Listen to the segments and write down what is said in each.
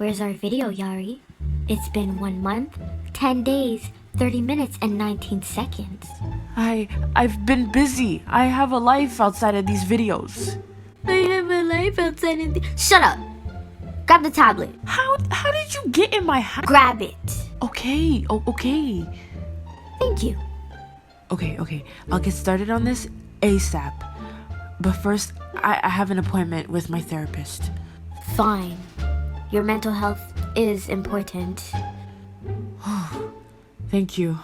Where's our video, Yari? It's been 1 month, 10 days, 30 minutes, and 19 seconds. I've been busy. I have a life outside of these videos. I have a life outside of the... Shut up! Grab the tablet. How did you get in my house? Grab it. Okay, okay. Thank you. Okay. I'll get started on this ASAP. But first, I have an appointment with my therapist. Fine. Your mental health is important. Thank you.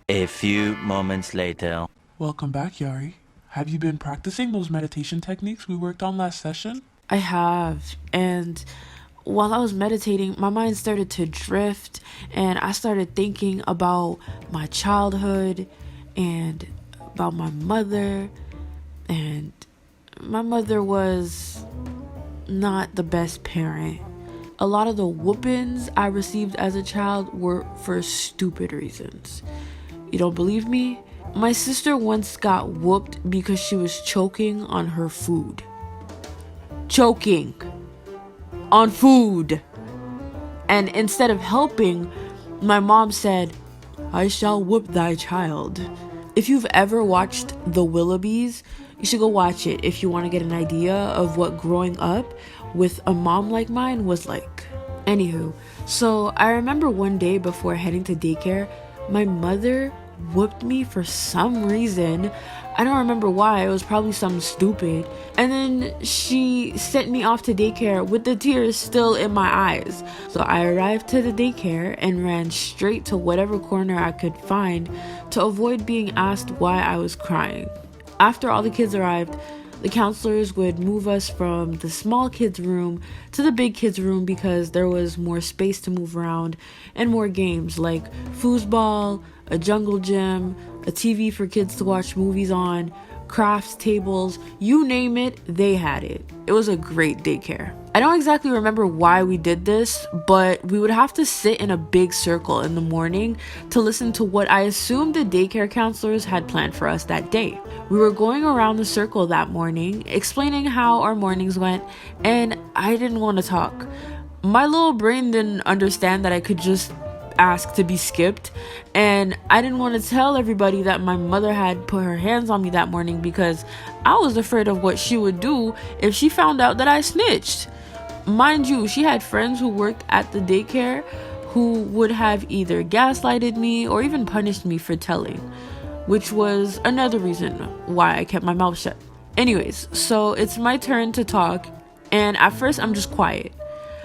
A few moments later. Welcome back, Yari. Have you been practicing those meditation techniques we worked on last session? I have, and while I was meditating, my mind started to drift, and I started thinking about my childhood and about my mother, and my mother was not the best parent. A lot of the whoopings I received as a child were for stupid reasons. You don't believe me? My sister once got whooped because she was choking on her food. Choking on food. And instead of helping, my mom said, "I shall whoop thy child." If you've ever watched The Willoughbys, you should go watch it if you want to get an idea of what growing up with a mom like mine was like. Anywho, so I remember one day before heading to daycare, my mother whooped me for some reason. I don't remember why. It was probably something stupid. And then she sent me off to daycare with the tears still in my eyes. So I arrived to the daycare and ran straight to whatever corner I could find to avoid being asked why I was crying. After all the kids arrived, the counselors would move us from the small kids room to the big kids room because there was more space to move around and more games like foosball, a jungle gym, a TV for kids to watch movies on, crafts tables, you name it, they had it. It was a great daycare. I don't exactly remember why we did this, but we would have to sit in a big circle in the morning to listen to what I assumed the daycare counselors had planned for us that day. We were going around the circle that morning, explaining how our mornings went, and I didn't want to talk. My little brain didn't understand that I could just ask to be skipped, and I didn't want to tell everybody that my mother had put her hands on me that morning because I was afraid of what she would do if she found out that I snitched. Mind you, she had friends who worked at the daycare who would have either gaslighted me or even punished me for telling, which was another reason why I kept my mouth shut. Anyways, so it's my turn to talk, and at first I'm just quiet.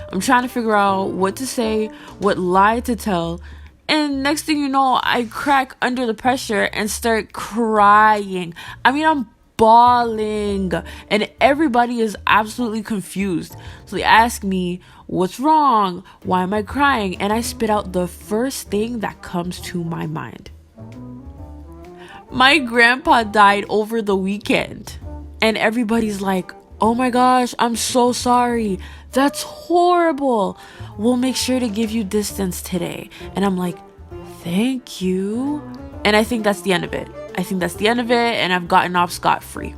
I'm trying to figure out what to say, what lie to tell, and next thing you know, I crack under the pressure and start crying. I'm bawling, and everybody is absolutely confused. So they ask me, "What's wrong? Why am I crying?" And I spit out the first thing that comes to my mind. My grandpa died over the weekend, and everybody's like, "Oh my gosh, I'm so sorry. That's horrible. We'll make sure to give you distance today." And I'm like, "Thank you." And I think that's the end of it. And I've gotten off scot-free.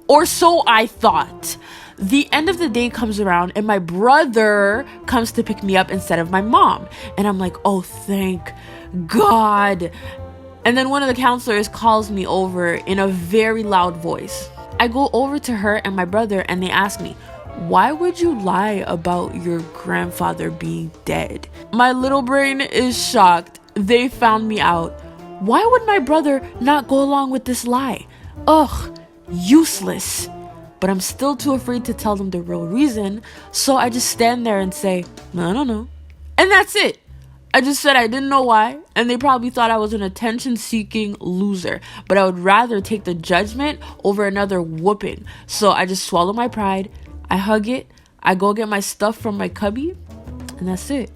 Or so I thought. The end of the day comes around and my brother comes to pick me up instead of my mom. And I'm like, "Oh, thank God." And then one of the counselors calls me over in a very loud voice. I go over to her and my brother and they ask me, "Why would you lie about your grandfather being dead?" My little brain is shocked. They found me out. Why would my brother not go along with this lie? Ugh, useless. But I'm still too afraid to tell them the real reason, so I just stand there and say, "I don't know." And that's it. I just said I didn't know why, and they probably thought I was an attention-seeking loser, but I would rather take the judgment over another whooping. So I just swallow my pride, I hug it, I go get my stuff from my cubby, and that's it.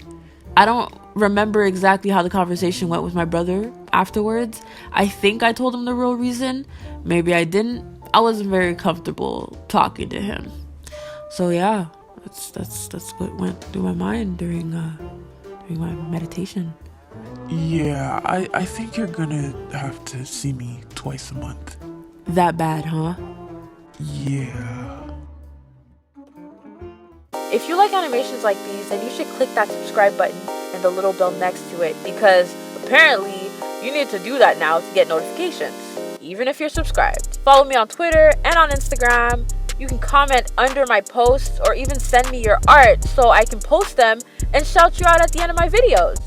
I don't remember exactly how the conversation went with my brother afterwards. I think I told him the real reason. Maybe I didn't. I wasn't very comfortable talking to him. So yeah, that's what went through my mind during my meditation. Yeah, I think you're gonna have to see me twice a month. That bad, huh? Yeah. If you like animations like these, then you should click that subscribe button and the little bell next to it, because apparently you need to do that now to get notifications, even if you're subscribed. Follow me on Twitter and on Instagram. You can comment under my posts or even send me your art so I can post them and shout you out at the end of my videos.